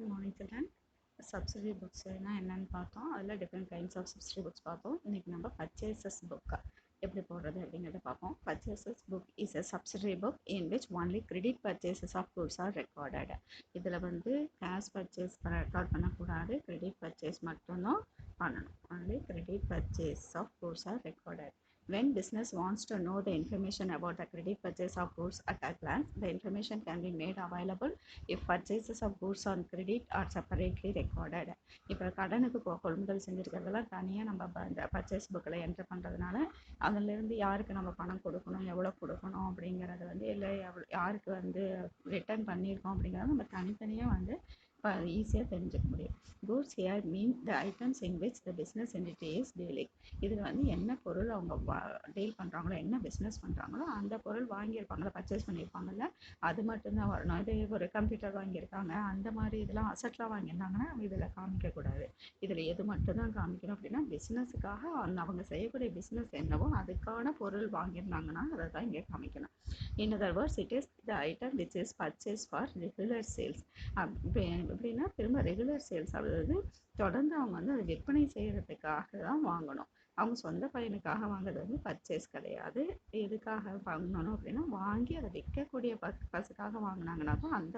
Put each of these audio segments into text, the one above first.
Good morning children. Subsidiary books என்னன்னு பார்த்தோம். அதில் different kinds of subsidiary books பார்த்தோம். இன்னைக்கு நம்ம purchases book எப்படி போடுறது அப்படிங்கிறத பார்ப்போம். Purchases book is a subsidiary book in which only credit purchases of goods are recorded. இதில் வந்து cash purchase ரெக்கார்ட் பண்ணக்கூடாது, credit purchase மட்டும்தான் பண்ணணும். Only credit purchase of goods are recorded. When business wants to know the information about the credit purchase of goods at a glance, the information can be made available if purchases of goods on credit are separately recorded. இப்போ கடனுக்கு கொள்முதல் செஞ்சுருக்கிறதெல்லாம் தனியாக நம்ம இந்த purchase புக்கில் enter பண்ணுறதுனால அதிலேருந்து யாருக்கு நம்ம பணம் கொடுக்கணும், எவ்வளோ கொடுக்கணும் அப்படிங்கிறது வந்து இல்லை யாருக்கு வந்து ரிட்டர்ன் பண்ணியிருக்கோம் அப்படிங்கிறத நம்ம தனித்தனியாக வந்து ஈஸியாக தெரிஞ்சுக்க முடியும். Goods here mean the items in which the business entity is dealing. இதில் வந்து என்ன பொருள் அவங்க டீல் பண்ணுறாங்களோ, என்ன பிஸ்னஸ் பண்ணுறாங்களோ அந்த பொருள் வாங்கியிருப்பாங்களோ, பர்ச்சேஸ் பண்ணியிருப்பாங்கல்ல, அது மட்டும்தான் வரணும். இது ஒரு கம்ப்யூட்டர் வாங்கியிருக்காங்க, அந்த மாதிரி இதெல்லாம் அசட்லாம் வாங்கியிருந்தாங்கன்னா இதில் காமிக்கக்கூடாது. இதில் எது மட்டும்தான் காமிக்கணும் அப்படின்னா பிஸ்னஸுக்காக அவங்க செய்யக்கூடிய பிஸ்னஸ் என்னவோ அதுக்கான பொருள் வாங்கியிருந்தாங்கன்னா அதை தான் இங்கே காமிக்கணும். In other words, it is the item which is purchased for regular sales. எப்படின்னா திரும்ப ரெகுலர் சேல்ஸ், அதாவது தொடர்ந்து அவங்க வந்து அதை விற்பனை செய்கிறதுக்காக தான் வாங்கணும். அவங்க சொந்த பையனுக்காக வாங்குறது வந்து பர்ச்சேஸ் கிடையாது. எதுக்காக வாங்கணும் அப்படின்னா வாங்கி அதை விற்கக்கூடிய பர்பஸுக்காக வாங்கினாங்கன்னா தான் அந்த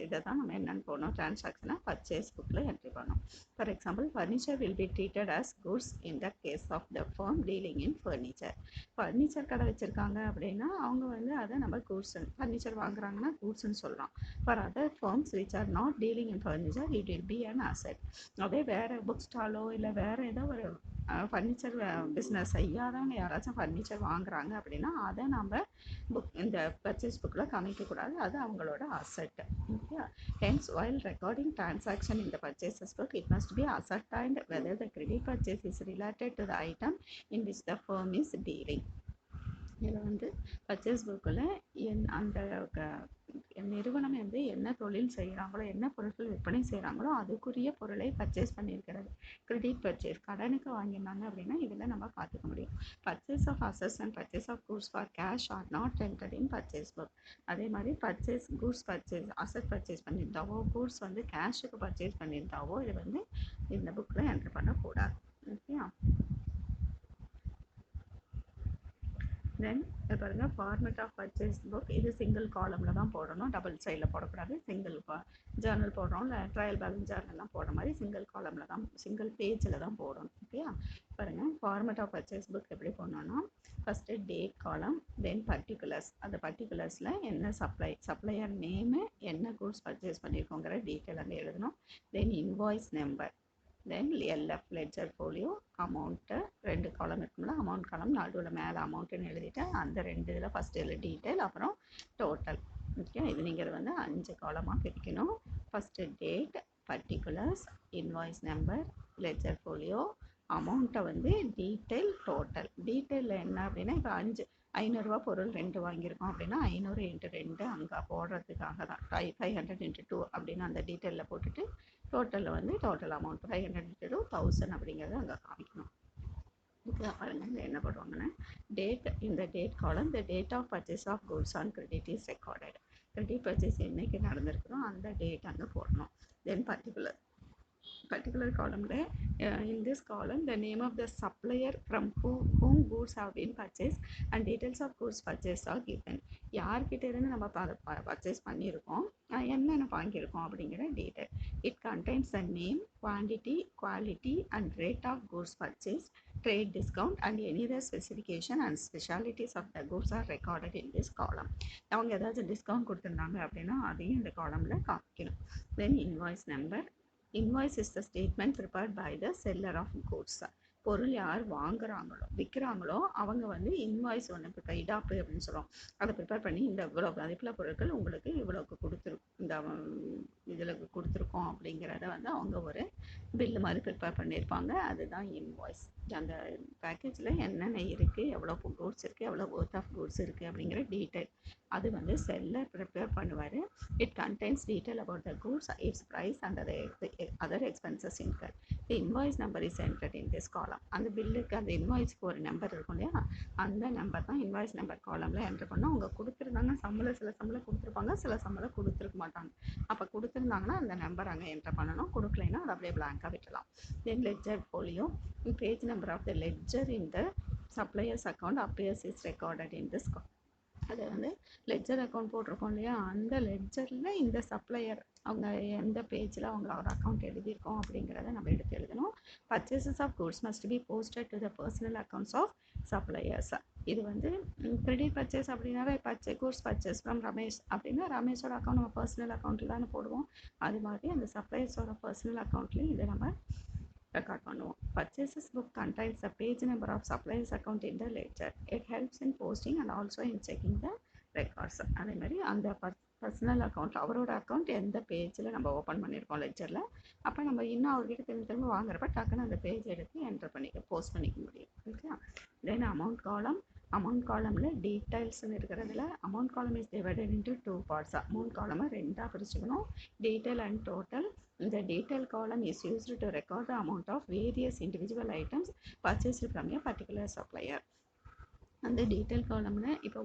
இதை தான் நம்ம என்னென்னு போகணும், டிரான்சாக்ஷனை பர்ச்சேஸ் புக்கில் என்ட்ரி பண்ணணும். For example, furniture will be treated as goods in the case of the firm dealing in furniture. Furniture கடை வச்சுருக்காங்க அப்படின்னா அவங்க வந்து அதை நம்ம கூட்ஸ், ஃபர்னிச்சர் வாங்குறாங்கன்னா கூட்ஸ்ன்னு சொல்லலாம். For other firms which are not dealing in furniture it will be an asset. அதே வேறு புக் ஸ்டாலோ இல்லை வேறு ஏதோ ஒரு ஃபர்னிச்சர் பிஸ்னஸ் செய்யாதவங்க யாராச்சும் ஃபர்னிச்சர் வாங்குறாங்க அப்படின்னா அதை நம்ம இந்த பர்ச்சேஸ் புக்கில் காமிக்கக்கூடாது, அது அவங்களோட asset. Okay. Hence, while recording transaction in the purchases book, it must be ascertained whether the credit purchase is related to the item in which the firm is dealing. இதில் வந்து பர்ச்சேஸ் புக்கில் அந்த நிறுவனம் வந்து என்ன தொழில் செய்கிறாங்களோ, என்ன பொருட்கள் விற்பனை செய்கிறாங்களோ அதுக்குரிய பொருளை பர்ச்சேஸ் பண்ணியிருக்கிறது. கிரெடிட் பர்ச்சேஸ் கடனுக்கு வாங்கியிருந்தாங்க அப்படின்னா இதில் நம்ம பார்த்துக்க முடியும். Purchase of assets and purchase of goods for cash are not entered in purchase book. அதே மாதிரி purchase goods purchase asset purchase பண்ணியிருந்தாவோ, கூட்ஸ் வந்து கேஷுக்கு பர்ச்சேஸ் பண்ணியிருந்தாவோ இது வந்து இந்த புக்கில் என்ட்ரு பண்ணக்கூடாது. ஓகே. தென் பாருங்கள், ஃபார்மேட் ஆஃப் பர்ச்சேஸ் புக் இது சிங்கிள் காலமில் தான் போடணும், டபுள் சைடில் போடக்கூடாது. சிங்கிள் ஜேர்னல் போடுறோம், இல்லை ட்ரையல் பேலன்ஸ் ஜேர்னல்லாம் போடுற மாதிரி சிங்கிள் காலமில் தான், சிங்கிள் பேஜில் தான் போடணும். ஓகேயா. பாருங்கள், ஃபார்மேட் ஆஃப் பர்ச்சேஸ் புக் எப்படி போடணும்னா ஃபஸ்ட்டு டேட் காலம், தென் பர்டிகுலர்ஸ். அந்த பர்டிகுலர்ஸில் என்ன சப்ளையர் நேமு, என்ன கூட்ஸ் பர்ச்சேஸ் பண்ணியிருக்கோங்கிற டீட்டெயில் அங்கே எழுதணும். தென் இன்வாய்ஸ் நம்பர், தென் எல்எஃப் லெட்ஜர் ஃபோலியோ, அமௌண்ட்டு 2 காலம் இருக்கும்ல, அமௌண்ட் காலம் நடுவில் மேலே அமௌண்ட்டுன்னு எழுதிட்டு அந்த 2 இதில் ஃபஸ்ட்டு இதில் டீட்டெயில், அப்புறம் டோட்டல். ஓகே. இது நீங்கள் வந்து 5 காலமாக பிரிக்கணும். First date, particulars, invoice number, ledger folio, அமௌண்ட்டை வந்து டீட்டெயில், டோட்டல். டீட்டெயிலில் என்ன அப்படின்னா இப்போ 500 பொருள் 2 வாங்கியிருக்கோம் அப்படின்னா 500 × 2 அங்கே போடுறதுக்காக தான் 500 × 2 அப்படின்னு அந்த டீட்டெயிலில் போட்டுட்டு டோட்டலில் வந்து டோட்டல் அமௌண்ட் 500 × 2 1000 அப்படிங்கிறத அங்கே காமிக்கணும். ஓகே. பாருங்கள் என்ன போடுவாங்கன்னா டேட், இந்த date column the date of purchase of goods on credit is recorded. Credit purchase என்னைக்கு நடந்திருக்கிறோம் அந்த டேட் அங்கே போடணும். தென் particular column in this column the name of the supplier from whom goods have been purchased and details of goods purchased are given. யார்கிட்ட இருந்து நம்ம purchase பண்ணியிருக்கோம், என்னென்ன வாங்கியிருக்கோம் அப்படிங்கிற detail. It contains the name, quantity, quality and rate of goods purchase, trade discount and any other specification and specialities of the goods are recorded in this column. அவங்க ஏதாச்சும் discount கொடுத்துருந்தாங்க அப்படின்னா அதையும் இந்த காலமில் காமிக்கணும். Then invoice number. Invoice is the statement prepared by the seller of goods. பொருள் யார் வாங்குறாங்களோ விற்கிறாங்களோ அவங்க வந்து இன்வாய்ஸ் ஒன்று ப்ரிப்பேர், இடாப்பு அப்படின்னு சொல்லுவோம், அதை ப்ரிப்பேர் பண்ணி இந்த இவ்வளோ மதிப்பில் பொருட்கள் உங்களுக்கு இவ்வளோக்கு கொடுத்துருக்கோம், இந்த இதில் கொடுத்துருக்கோம் அப்படிங்கிறத வந்து அவங்க ஒரு பில்லு மாதிரி ப்ரிப்பேர் பண்ணியிருப்பாங்க. அதுதான் இன்வாய்ஸ். அந்த பேக்கேஜில் என்னென்ன இருக்குது, எவ்வளோ கூட்ஸ் இருக்குது, எவ்வளோ ஒர்த் ஆஃப் கூட்ஸ் இருக்குது அப்படிங்கிற டீட்டெயில் அது வந்து செல்லர் ப்ரிப்பேர் பண்ணுவார். It contains detail about the goods, its price and other expenses incur. The invoice number is entered in this column. அந்த பில்லுக்கு அந்த இன்வாய்ஸ்க்கு ஒரு நம்பர் இருக்கும் இல்லையா, அந்த நம்பர் தான் இன்வாய்ஸ் நம்பர் காலமில் என்டர் பண்ணணும். அவங்க கொடுத்துருந்தாங்க சம்பளம், சில சம்பளம் கொடுத்துருப்பாங்க, சில சம்பளம் கொடுத்துருக்க மாட்டாங்க. அப்போ கொடுத்துருந்தாங்கன்னா அந்த நம்பர் அங்கே என்டர் பண்ணணும். கொடுக்கலைன்னா அதை அப்படியே blank-ஆ விட்டுலாம். Then ledger folio page number of the ledger in the suppliers account appears is recorded in this column. அது வந்து லெட்ஜர் அக்கௌண்ட் போட்டிருக்கோம் இல்லையா, அந்த லெட்ஜரில் இந்த சப்ளையர் அவங்க எந்த பேஜில் அவங்க ஒரு அக்கௌண்ட் எழுதியிருக்கோம் அப்படிங்கிறத நம்ம எடுத்து எழுதணும். Purchases of goods must be posted to the personal accounts of suppliers. இது வந்து கிரெடிட் பர்ச்சேஸ் அப்படின்னாவே குட்ஸ் பர்ச்சேஸ் ஃப்ரம் ரமேஷ் அப்படின்னா ரமேஷோட அக்கௌண்ட் நம்ம பர்சனல் அக்கௌண்ட்டில் தானே போடுவோம். அது மாதிரி அந்த சப்ளையர்ஸோட பர்சனல் அக்கௌண்ட்லேயும் இதை நம்ம ரெக்கார்ட் பண்ணுவோம். Purchases book contains the page number of suppliers account in the ledger. It helps in posting and also in checking the records. அதே மாதிரி அந்த பர்சனல் அக்கௌண்ட் அவரோட அக்கௌண்ட் எந்த பேஜில் நம்ம ஓப்பன் பண்ணியிருக்கோம் லெட்ஜரில், அப்போ நம்ம இன்னும் அவர்கிட்ட திரும்ப வாங்குறப்ப டக்குன்னு அந்த பேஜ் எடுத்து என்டர் பண்ணிக்க போஸ்ட் பண்ணிக்க முடியும். Okay. Then amount column. Amount காலமில் டீட்டெயில்ஸ்னு இருக்கிறதுல amount column is divided into 2 parts. Amount காலமை ரெண்டாக பிரிச்சுக்கணும், detail and total. The detail column is used to record the amount of various individual items purchased from a particular supplier. அந்த detail காலம்னு இப்போ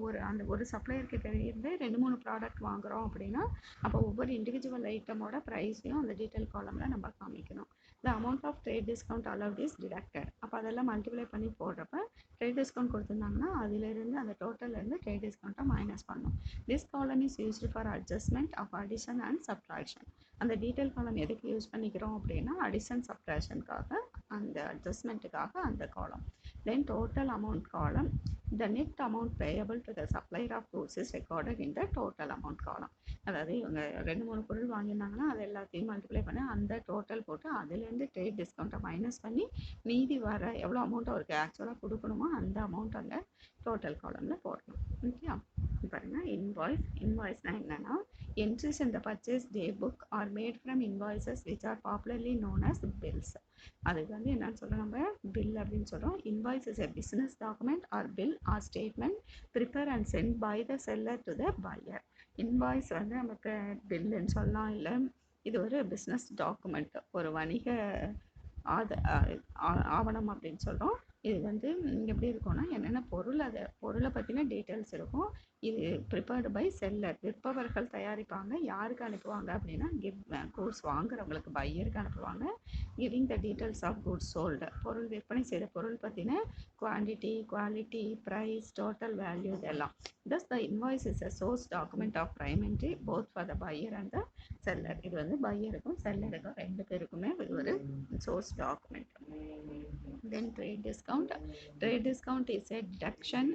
ஒரு சப்ளையர்கிட்ட இருந்து 2-3 ப்ராடக்ட் வாங்குகிறோம் அப்படின்னா அப்போ ஒவ்வொரு இண்டிவிஜுவல் ஐட்டமோட ப்ரைஸையும் அந்த டீட்டெயில் காலமில் நம்ம காமிக்கணும். The amount of trade discount allowed is deducted. அப்போ அதெல்லாம் மல்டிப்ளை பண்ணி போடுறப்ப ட்ரேட் டிஸ்கவுண்ட் கொடுத்துருந்தாங்கன்னா அதிலிருந்து அந்த டோட்டல்லேருந்து ட்ரேட் டிஸ்கவுண்ட்டை மைனஸ் பண்ணணும். This column is used for adjustment of addition and subtraction. அந்த டீட்டெயில் காலம் எதுக்கு யூஸ் பண்ணிக்கிறோம் அப்படின்னா அடிஷன் சப்ட்ராக்ஷனுக்காக, அந்த அட்ஜஸ்ட்மெண்ட்டுக்காக அந்த காலம். தென் டோட்டல் அமௌண்ட் காலம். The net amount payable to the supplier of goods is recorded in the total amount column. அதாவது இவங்க 2-3 பொருள் வாங்கியிருந்தாங்கன்னா அது எல்லாத்தையும் மல்டிப்ளை பண்ணி அந்த டோட்டல் போட்டு அதுலேருந்து ட்ரேட் டிஸ்கவுண்ட்டை மைனஸ் பண்ணி மீதி வர எவ்வளோ அமௌண்ட் அவருக்கு ஆக்சுவலாக கொடுக்கணுமோ அந்த அமௌண்ட் அங்கே டோட்டல் காலமில் போடணும். ஓகே. பாருங்கள், இன்வாய்ஸ்னால் என்னென்னா entries in the purchase day book are made from invoices which are popularly known as bills. அதுக்கு வந்து என்னன்னு சொல்கிறோம், நம்ம பில் அப்படின்னு சொல்கிறோம். Invoice is a business document or bill or statement prepare and sent by the seller to the buyer. Invoice வந்து நமக்கு பில்லுன்னு சொல்லலாம், இல்லை இது ஒரு பிஸ்னஸ் டாக்குமெண்ட், ஒரு வணிக ஆவணம் அப்படின்னு சொல்கிறோம். இது வந்து எப்படி இருக்கும்னா என்னென்ன பொருளை பற்றின டீட்டெயில்ஸ் இருக்கும். இது ப்ரிப்பேர்டு பை செல்லர், விற்பவர்கள் தயாரிப்பாங்க. யாருக்கு அனுப்புவாங்க அப்படின்னா கூட்ஸ் வாங்குறவங்களுக்கு, பையருக்கு அனுப்புவாங்க. Giving the details of goods sold, பொருள் விற்பனை செய்த பொருள் பற்றின quantity, quality, price, total value இதெல்லாம். thus the invoice is a source document of prime entry both for the buyer and the seller. இது வந்து பையருக்கும் செல்லருக்கும் ரெண்டு பேருக்குமே இது ஒரு source document. Then trade discount. Trade discount is a deduction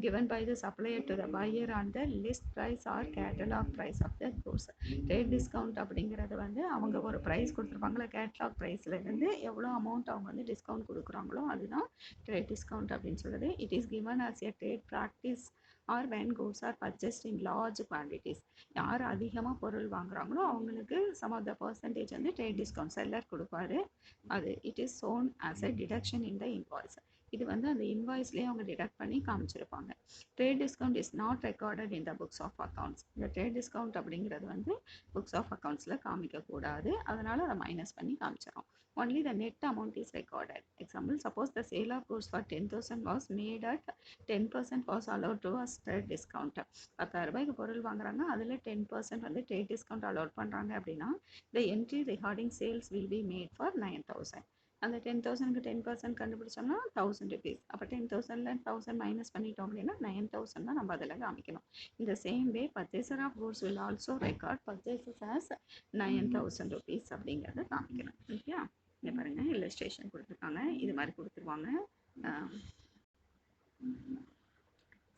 given by the supplier to the buyer on the list price or catalog price of the goods. Trade discount அப்படிங்கிறது வந்து அவங்க ஒரு ப்ரைஸ் கொடுத்துருப்பாங்களா, கேட்லாக் ப்ரைஸில் இருந்து எவ்வளோ amount அவங்க வந்து discount கொடுக்குறாங்களோ அதுதான் ட்ரேட் டிஸ்கவுண்ட் அப்படின்னு சொல்லுது. It is given as a trade practice or when goods are purchased in large quantities. யார் அதிகமாக பொருள் வாங்குறாங்களோ அவங்களுக்கு some of the percentage வந்து ட்ரேட் டிஸ்கவுண்ட் செல்லர் கொடுப்பாரு. அது it is shown as a deduction in the invoice. இது வந்து அந்த இன்வாய்ஸ்லேயே அவங்க டிடக்ட் பண்ணி காமிச்சிருப்பாங்க. Trade discount is not recorded in the books of accounts. இந்த ட்ரேட் டிஸ்கவுண்ட் அப்படிங்கிறது வந்து புக்ஸ் ஆஃப் அக்கௌண்ட்ஸில் காமிக்கக்கூடாது, அதனால் அதை மைனஸ் பண்ணி காமிச்சிடும். only the net amount is recorded. Example, suppose the sale of goods for 10,000 was made at 10% was allowed to as trade discount. 10,000 ரூபாய்க்கு பொருள் வாங்குறாங்க, அதில் 10% வந்து trade discount allowed பண்ணுறாங்க அப்படின்னா the entry regarding sales will be made for 9,000. அந்த 10,000க்கு 10% கண்டுபிடிச்சோம்னா 1,000 rupees. அப்போ 10,000ல 1,000 minus பண்ணிட்டோம் அப்படின்னா 9,000 தான் நம்ம அதில் காமிக்கணும். இந்த same way purchaser of goods will also record purchases as 9,000 rupees அப்படிங்கிறத காமிக்கணும். ஓகே. இங்கே பாருங்கள், இல்லஸ்ட்ரேஷன் கொடுத்துருக்காங்க, இது மாதிரி கொடுத்துருவாங்க.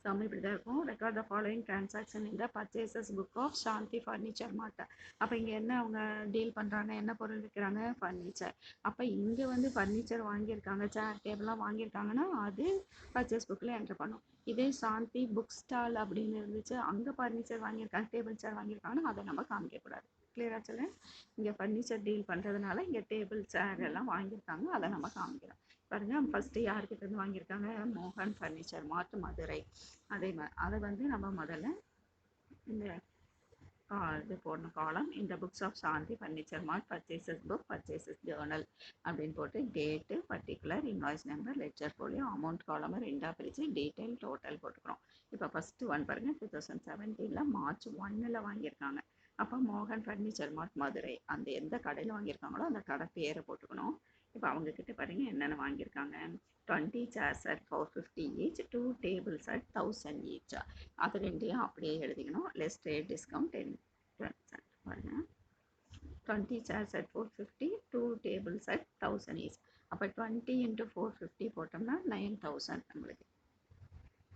சம் இப்படி தான் இருக்கும். ரெக்கார்ட் த ஃபாலோயிங் டிரான்சாக்ஷன் இந்த purchases book of Shanti furniture Mart. அப்போ இங்கே என்ன அவங்க டீல் பண்ணுறாங்க, என்ன பொருள் விற்கிறாங்க, ஃபர்னிச்சர். அப்போ இங்கே வந்து ஃபர்னிச்சர் வாங்கியிருக்காங்க, சேர் டேபிள்லாம் வாங்கியிருக்காங்கன்னா அது பர்ச்சேஸ் புக்கில் என்டர் பண்ணும். இதே சாந்தி புக் ஸ்டால் அப்படின்னு இருந்துச்சு, அங்கே ஃபர்னிச்சர் வாங்கியிருக்காங்க, டேபிள் சேர் வாங்கியிருக்காங்கன்னா அதை நம்ம காமிக்கக்கூடாது. கிளியராக சொல்ல, இங்கே ஃபர்னிச்சர் டீல் பண்ணுறதுனால இங்கே டேபிள் சேர் எல்லாம் வாங்கியிருக்காங்க, அதை நம்ம காமிக்கிறோம். பாருங்கள், ஃபஸ்ட்டு யார்கிட்ட இருந்து வாங்கியிருக்காங்க, மோகன் ஃபர்னிச்சர் மார்ட் மதுரை. அதை வந்து நம்ம முதல்ல இந்த இது போடணும் காலம். இந்த books of Shanti furniture mart purchases book purchases journal அப்படின்னு போட்டு date particular invoice number ledger folio amount column ரெண்டாக பிரித்து டீட்டெயில் டோட்டல் போட்டுக்கிறோம். இப்போ ஃபஸ்ட்டு ஒன் பாருங்கள் 2017 மார்ச் 1 வாங்கியிருக்காங்க. அப்போ மோகன் ஃபர்னிச்சர் மார்ட் மதுரை அந்த எந்த கடையில் வாங்கியிருக்காங்களோ அந்த கடை பேரை போட்டுக்கணும். இப்போ அவங்கக்கிட்ட பாருங்கள் என்னென்ன வாங்கியிருக்காங்க. 20 chairs at 450 each, 2 tables at 1000 each. அது ரெண்டையும் அப்படியே எழுதிக்கணும். லெஸ் ட்ரேட் டிஸ்கவுண்ட் 10% பாருங்க. 20 chairs at 450, 2 tables at 1000 each. அப்போ 20 into 450 போட்டோம்னா 9000 நம்மளுக்கு.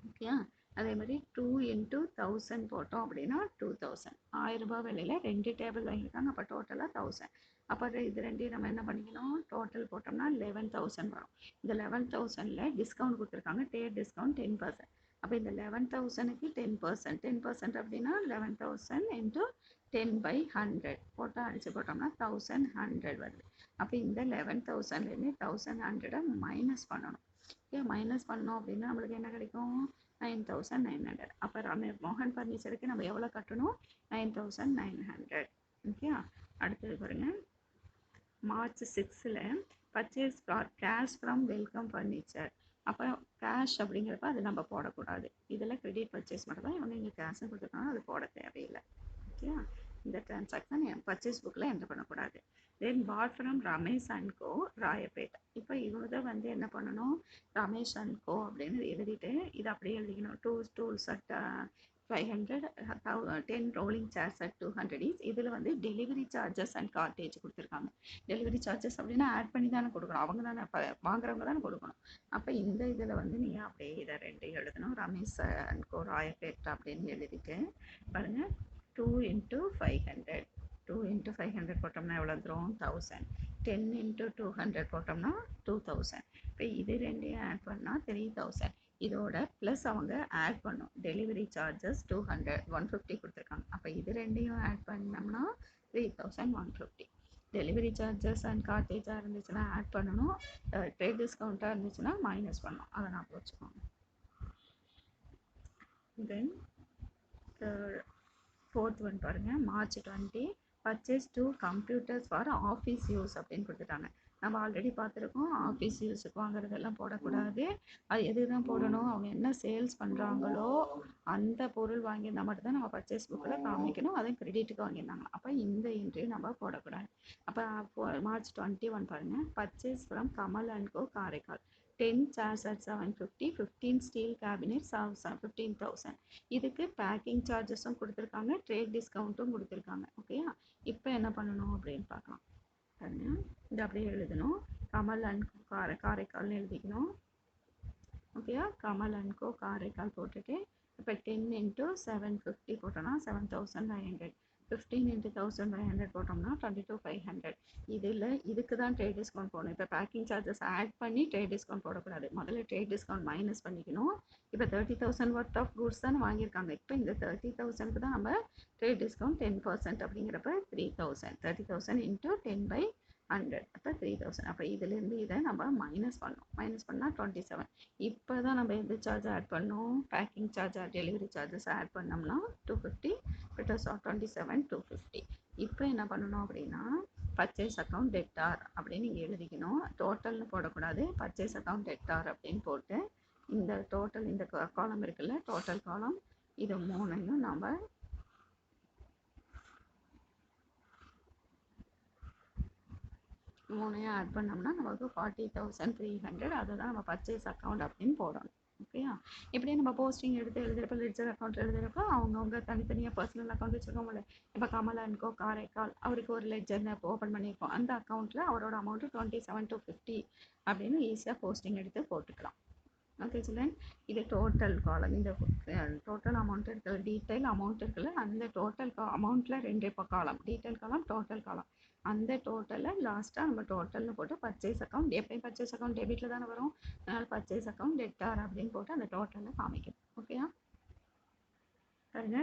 ஓகே, அதே மாதிரி 2 into 1000 போட்டோம் அப்படின்னா 2000. 1000 ரூபாய் விலையில் 2 டேபிள் வாங்கியிருக்காங்க. அப்போ டோட்டலாக 1000. அப்போ இது ரெண்டையும் நம்ம என்ன பண்ணிக்கணும், டோட்டல் போட்டோம்னா 11,000 வரும். இந்த 11,000ல் டிஸ்கவுண்ட் கொடுத்துருக்காங்க. Date discount 10%. அப்போ இந்த 11,000க்கு 10%. 10% அப்படின்னா 11,000 into 10/100 போட்டால் அடித்து போட்டோம்னா 1100 வருது. அப்போ இந்த 11,000லேருந்து 1100 மைனஸ் பண்ணணும். ஓகே, மைனஸ் பண்ணோம் அப்படின்னா நம்மளுக்கு என்ன கிடைக்கும், 9,900. அப்போ மோகன் ஃபர்னிச்சருக்கு நம்ம எவ்வளோ கட்டணும், 9,900. ஓகே, அடுத்தது பாருங்கள். March 6 purchase for cash from welcome furniture. அப்போ கேஷ் அப்படிங்கிறப்ப அது நம்ம போடக்கூடாது. இதில் கிரெடிட் பர்ச்சேஸ் மட்டும் தான். இவங்க இங்கே கேஷும் கொடுத்துருக்காங்க, அது போட தேவையில்லை. ஓகே, இந்த டிரான்சாக்ஷன் பர்ச்சேஸ் புக்கில் என்ட்ரு பண்ணக்கூடாது. தென் பாட் ஃப்ரம் ரமேஷ் அண்ட் கோ ராயப்பேட். இப்போ இவங்க வந்து என்ன பண்ணணும், ரமேஷ் அண்ட் கோ அப்படின்னு எழுதிட்டு இது அப்படியே எழுதிக்கணும். 2 stools at 500, 10 rolling chairs at 200 each. இதில் வந்து டெலிவரி சார்ஜஸ் அண்ட் கார்டேஜ் கொடுத்துருக்காங்க. டெலிவரி சார்ஜஸ் அப்படின்னா ஆட் பண்ணி தானே கொடுக்கணும், அவங்க தானே வாங்குறவங்க தானே கொடுக்கணும். அப்போ இந்த இதில் வந்து நீங்கள் அப்படியே இதை ரெண்டையும் எழுதணும். ரமேஷ் அண்ட் கோ ராயப்பேட் அப்படின்னு எழுதிட்டு பாருங்கள். 2 into 500. 2 into 500 போட்டோம்னா எவ்வளோ வந்துடும், 1000. 10 into 200 போட்டோம்னா 2000. இப்போ இது ரெண்டையும் ஆட் பண்ணால் 3000. இதோட ப்ளஸ் அவங்க ஆட் பண்ணும் டெலிவரி சார்ஜஸ் 200, 150 கொடுத்துருக்காங்க. அப்போ இது ரெண்டையும் ஆட் பண்ணோம்னா 3150. டெலிவரி சார்ஜஸ் அண்ட் கார்டேஜாக இருந்துச்சுன்னா ஆட் பண்ணணும், ட்ரேட் டிஸ்கவுண்ட்டாக இருந்துச்சுன்னா மைனஸ் பண்ணணும். அதை நான் வச்சுக்கோங்க. தென் ஃபோர்த் ஒன் பாருங்கள். March 20 purchase 2 computers for office use அப்படின்னு கொடுத்துட்டாங்க. நம்ம ஆல்ரெடி பார்த்துருக்கோம், ஆஃபீஸ் யூஸுக்கு வாங்குறதெல்லாம் போடக்கூடாது. அது எது தான் போடணும், அவங்க என்ன சேல்ஸ் பண்ணுறாங்களோ அந்த பொருள் வாங்கியிருந்தால் மட்டும்தான் நம்ம பர்ச்சேஸ் புக்கில் காமிக்கணும். அதையும் கிரெடிட்டுக்கு வாங்கியிருந்தாங்க. அப்போ இந்த என்ட்ரி நம்ம போடக்கூடாது. அப்போ மார்ச் 21 பாருங்கள். Purchase from Kamal and co Karaikal 10 chairs at 750, 15 steel cabinets 15,000. இதுக்கு பேக்கிங் சார்ஜஸும் கொடுத்துருக்காங்க, ட்ரேட் டிஸ்கவுண்ட்டும் கொடுத்துருக்காங்க. ஓகேயா, இப்போ என்ன பண்ணணும் அப்படின்னு பார்க்கலாம். இது அப்படியே எழுதணும். கமல் அண்ட் கோ காரைக்கால்னு எழுதிக்கணும். ஓகேயா, கமல் அண்ட் கோ காரைக்கால் போட்டுட்டு இப்போ 10 into 750 போட்டோம்னா 7,500. 15 into 1,500 போட்டோம்னா 22,500. இதில் இதுக்கு தான் ட்ரேட் டிஸ்கவுண்ட் போடணும். இப்போ பேக்கிங் சார்ஜஸ் ஆட் பண்ணி ட்ரேட் டிஸ்கவுண்ட் போடக்கூடாது. முதல்ல ட்ரேட் டிஸ்கவுண்ட் மைனஸ் பண்ணிக்கணும். இப்போ 30,000 ஒர்த் ஆஃப் குட்ஸ் தான் வாங்கியிருக்காங்க. இப்போ இந்த 30,000க்கு தான் நம்ம ட்ரேட் டிஸ்கவுண்ட் 10% அப்படிங்கிறப்ப 3,000. 30,000 into 10/100 அப்போ 3,000. அப்போ இதுலேருந்து இதை நம்ம மைனஸ் பண்ணணும். மைனஸ் பண்ணால் 27. இப்போ தான் நம்ம எந்த சார்ஜ் ஆட் பண்ணோம், packing charge delivery charges add பண்ணோம்னா 250. பிட்டஸ் ஆஃப் 27,250. இப்போ என்ன பண்ணணும் அப்படின்னா பர்ச்சேஸ் அக்கௌண்ட் டெட்டார் அப்படின்னு நீங்கள் எழுதிக்கணும். டோட்டல்னு போடக்கூடாது, பர்ச்சேஸ் அக்கௌண்ட் டெட்டார் அப்படின்னு போட்டு இந்த டோட்டல் இந்த காலம் இருக்குல்ல, டோட்டல் காலம் இது மூணையும் நம்ம மூணையும் ஆட் பண்ணோம்னா நமக்கு 40,300. அதுதான் நம்ம பர்ச்சேஸ் அக்கௌண்ட் அப்படின்னு போடணும். ஓகேயா, இப்படியே நம்ம போஸ்டிங் எடுத்து எழுதுறப்ப லெட்ஜர் அக்கௌண்ட் எழுதுறப்ப அவங்கவுங்க தனித்தனியாக பர்சனல் அக்கௌண்ட் வச்சுருக்கோம்ல. இப்போ கமல் அண்ட் கோ காரைக்கால் அவருக்கு ஒரு லெட்ஜர் ஓப்பன் பண்ணியிருக்கோம். அந்த அக்கௌண்ட்டில் அவரோட அமௌண்ட்டு 27,250 அப்படின்னு ஈஸியாக போஸ்டிங் எடுத்து போட்டுக்கலாம். ஓகே சில்ட்ரன், இது டோட்டல் காலம். இந்த டோட்டல் அமௌண்ட் இருக்கிற டீட்டெயில் அமௌண்ட் இருக்குல்ல, அந்த டோட்டல் அமௌண்ட்டில் 2 காலம், டீட்டெயில் காலம் டோட்டல் காலம். அந்த டோட்டலை லாஸ்ட்டாக நம்ம டோட்டல்னு போட்டு பர்ச்சேஸ் அக்கௌண்ட், எப்பயும் பர்ச்சேஸ் அக்கௌண்ட் டெபிட்டில் தானே வரும், அதனால் பர்ச்சேஸ் அக்கௌண்ட் டெட்டார் அப்படின்னு போட்டு அந்த டோட்டலில் காமிக்கும். ஓகேயா, பாருங்க.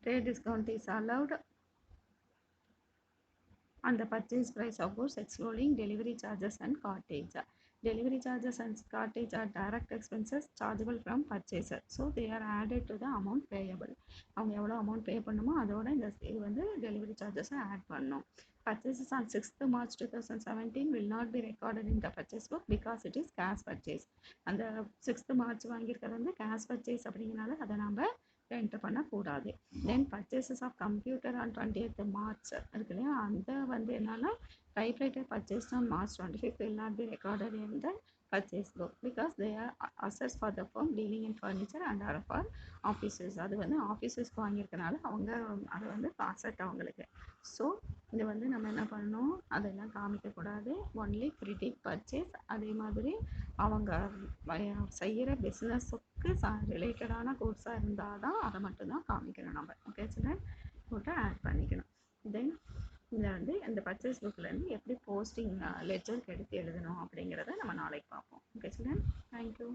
Trade discount is allowed and the purchase price of goods excluding delivery charges and cartage. Delivery charges and cartage are direct expenses chargeable from purchaser. So they are added to the amount payable. அவங்க எவ்வளோ amount pay பண்ணுமோ அதோட இந்த இது வந்து delivery சார்ஜஸை add பண்ணணும். Purchases on 6th March 2017 will not be recorded in the purchase book because it is cash purchase. அந்த 6th March வாங்கியிருக்கிறது வந்து cash purchase அப்படிங்கிறனால அதை நம்ம என்டர் பண்ணக்கூடாது. Then purchases of computer on 20th March இருக்கு இல்லையா, அந்த வந்து என்னன்னா typewriter purchased on March 25th will not be recorded in the purchase book because they are assets for the firm dealing in furniture and are for offices. அது வந்து ஆஃபீஸஸ்க்கு வாங்கியிருக்கனால அவங்க அது வந்து அசெட் அவங்களுக்கு. ஸோ இது வந்து நம்ம என்ன பண்ணணும், அதெல்லாம் காமிக்கக்கூடாது. ஒன்லி கிரெடிட் பர்ச்சேஸ், அதே மாதிரி அவங்க செய்கிற பிஸ்னஸுக்கு ரிலேட்டடான கூட்ஸாக இருந்தால் தான் அதை மட்டும்தான் காமிக்கணும் நம்ம. ஓகே சில்ட்ரன், போட்டு ஆட் பண்ணிக்கணும். தென் இதில் வந்து இந்த பர்ச்சேஸ் புக்லேருந்து எப்படி போஸ்டிங் லெட்ஜருக்கு எடுத்து எழுதணும் அப்படிங்கிறத நம்ம நாளைக்கு பார்ப்போம். Okay children, thank you.